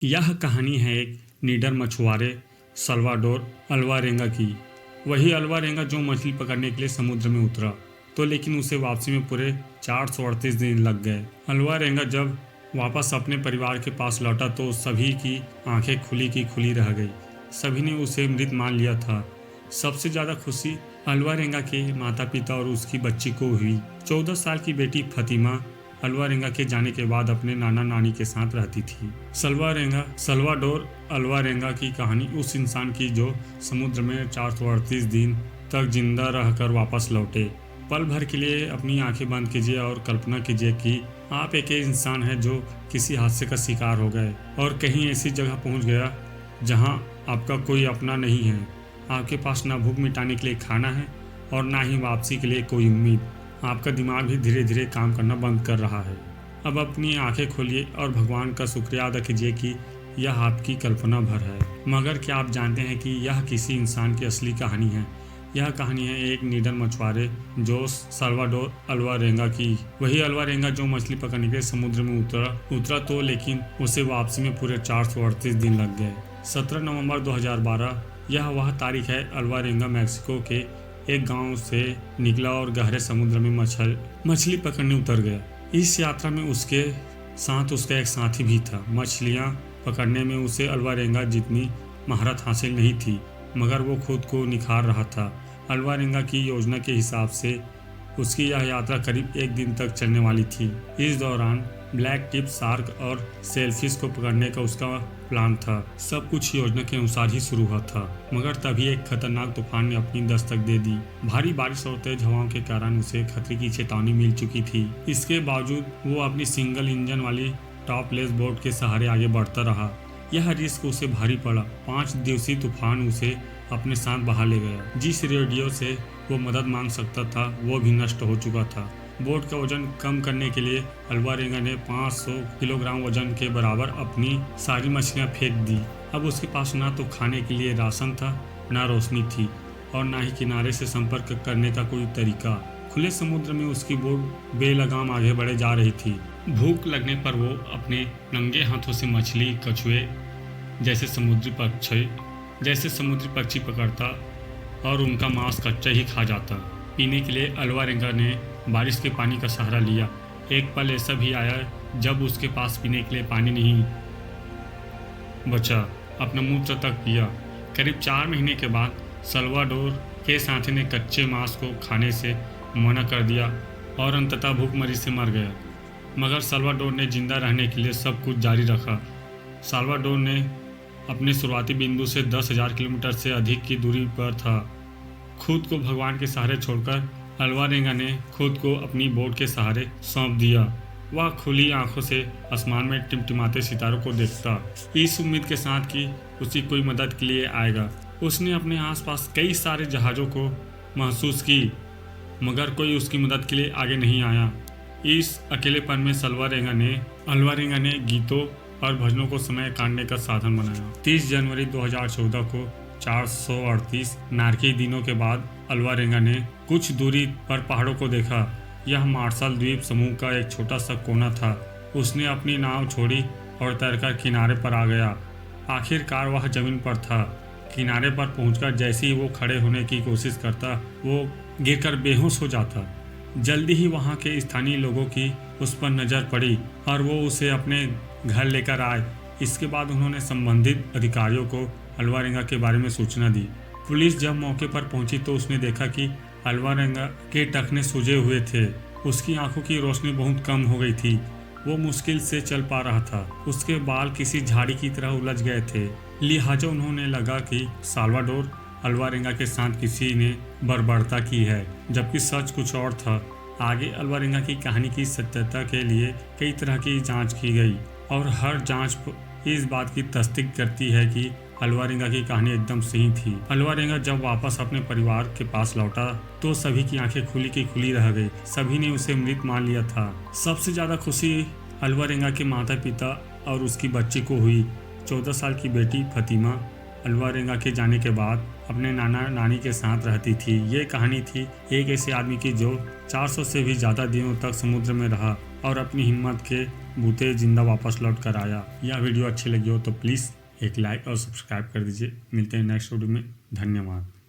यह कहानी है एक निडर मछुआरे सल्वाडोर अल्वारेंगा की। वही अल्वारेंगा जो मछली पकड़ने के लिए समुद्र में उतरा तो लेकिन उसे वापसी में पूरे 438 दिन लग गए। अल्वारेंगा जब वापस अपने परिवार के पास लौटा तो सभी की आंखें खुली की खुली रह गई। सभी ने उसे मृत मान लिया था। सबसे ज़्यादा खुशी अल्वारेंगा के माता पिता और उसकी बच्ची को हुई। 14 साल की बेटी फतिमा अल्वारेंगा के जाने के बाद अपने नाना नानी के साथ रहती थी। सल्वाडोर अल्वारेंगा की कहानी उस इंसान की जो समुद्र में 438 दिन तक जिंदा रहकर वापस लौटे। पल भर के लिए अपनी आंखें बंद कीजिए और कल्पना कीजिए कि आप एक इंसान हैं जो किसी हादसे का शिकार हो गए और कहीं ऐसी जगह पहुंच गया जहां आपका कोई अपना नहीं है। आपके पास ना भूख मिटाने के लिए खाना है और ना ही वापसी के लिए कोई उम्मीद। आपका दिमाग भी धीरे धीरे काम करना बंद कर रहा है। अब अपनी आंखें खोलिए और भगवान का शुक्रिया अदा कीजिए कि यह आपकी कल्पना भर है। मगर क्या आप जानते हैं कि यह किसी इंसान की असली कहानी है? यह कहानी है एक निडर मछुआरे जो सल्वाडोर अल्वारेंगा की। वही अल्वारेंगा जो मछली पकड़ने के लिए समुद्र में उतरा तो लेकिन उसे वापसी में पूरे 438 दिन लग गए। 17 नवंबर 2012 यह वह तारीख है। अल्वारेंगा मैक्सिको के एक गांव से निकला और गहरे समुद्र में मछली पकड़ने उतर गया। इस यात्रा में उसके साथ उसका एक साथी भी था। मछलियां पकड़ने में उसे अल्वारेंगा जितनी महारत हासिल नहीं थी, मगर वो खुद को निखार रहा था। अल्वारेंगा की योजना के हिसाब से उसकी यह यात्रा करीब एक दिन तक चलने वाली थी। इस दौरान ब्लैक टिप शार्क और सेलफिश को पकड़ने का उसका प्लान था। सब कुछ योजना के अनुसार ही शुरू हुआ था, मगर तभी एक खतरनाक तूफान ने अपनी दस्तक दे दी। भारी बारिश और तेज हवाओं के कारण उसे खतरे की चेतावनी मिल चुकी थी। इसके बावजूद वो अपनी सिंगल इंजन वाली टॉपलेस बोट के सहारे आगे बढ़ता रहा। यह रिस्क उसे भारी पड़ा। 5 दिवसीय तूफान उसे अपने साथ बहा ले गया। जिस रेडियो से वो मदद मांग सकता था वो भी नष्ट हो चुका था। बोट का वजन कम करने के लिए अल्वारेंगा ने 500 किलोग्राम वजन के बराबर अपनी सारी मछलियां फेंक दी। अब उसके पास ना तो खाने के लिए राशन था, ना रोशनी थी और ना ही किनारे से संपर्क करने का कोई तरीका। खुले समुद्र में उसकी बोट बेलगाम आगे बढ़े जा रही थी। भूख लगने पर वो अपने नंगे हाथों से मछली, कछुए जैसे समुद्री पक्षी पकड़ता और उनका मांस कच्चा ही खा जाता। पीने के लिए अल्वारेंगा ने बारिश के पानी का सहारा लिया। एक पल ऐसा भी आया जब उसके पास पीने के लिए पानी नहीं बचा। अपना मूत्र तक पिया। करीब 4 महीने के बाद सल्वाडोर के साथी ने कच्चे मांस को खाने से मना कर दिया और अंततः भूखमरी से मर गया। मगर सल्वाडोर ने जिंदा रहने के लिए सब कुछ जारी रखा। सल्वाडोर ने अपने शुरुआती बिंदु से 10,000 किलोमीटर से अधिक की दूरी पर था। खुद को भगवान के सहारे छोड़कर अल्वारेंगा ने खुद को अपनी बोट के सहारे सौंप दिया। वह खुली आंखों से आसमान में टिमटिमाते सितारों को देखता, इस उम्मीद के साथ कि उसी कोई मदद के लिए आएगा। उसने अपने आसपास कई सारे जहाज़ों को महसूस की, मगर कोई उसकी मदद के लिए आगे नहीं आया। इस अकेलेपन में अल्वारेंगा ने गीतों और भजनों को समय काटने का साधन बनाया। 30 जनवरी 2014 को 438 नारकी दिनों के बाद अल्वारेंगा ने कुछ दूरी पर पहाड़ों को देखा। यह मार्शल द्वीप समूह का एक छोटा सा कोना था। उसने अपनी नाव छोड़ी और तैरकर किनारे पर आ गया। आखिरकार वह जमीन पर था। किनारे पर पहुंचकर जैसे ही वो खड़े होने की कोशिश करता, वो गिरकर बेहोश हो जाता। जल्दी ही वहां के स्थानीय लोगों की उस पर नज़र पड़ी और वो उसे अपने घर लेकर आए। इसके बाद उन्होंने संबंधित अधिकारियों को अल्वारेंगा के बारे में सूचना दी। पुलिस जब मौके पर पहुंची तो उसने देखा कि अल्वारेंगा के टखने सूजे हुए थे। उसकी आंखों की रोशनी बहुत कम हो गई थी। वो मुश्किल से चल पा रहा था। उसके बाल किसी झाड़ी की तरह उलझ गए थे। लिहाजा उन्होंने लगा कि सल्वाडोर अल्वारेंगा के साथ किसी ने बर्बरता की है, जबकि सच कुछ और था। आगे अल्वारेंगा की कहानी की सत्यता के लिए कई तरह की जांच की गई और हर जांच इस बात की तस्दीक करती है कि अल्वारेंगा की कहानी एकदम सही थी। अल्वारेंगा जब वापस अपने परिवार के पास लौटा तो सभी की आंखें खुली की खुली रह गई। सभी ने उसे मृत मान लिया था। सबसे ज्यादा खुशी अल्वारेंगा के माता पिता और उसकी बच्ची को हुई। 14 साल की बेटी फतिमा अल्वारेंगा के जाने के बाद अपने नाना नानी के साथ रहती थी। ये कहानी थी एक ऐसे आदमी की जो 400 से भी ज़्यादा दिनों तक समुद्र में रहा और अपनी हिम्मत के भूते जिंदा वापस लौट कर आया। यह वीडियो अच्छी लगी हो तो प्लीज़ एक लाइक और सब्सक्राइब कर दीजिए। मिलते हैं नेक्स्ट वीडियो में। धन्यवाद।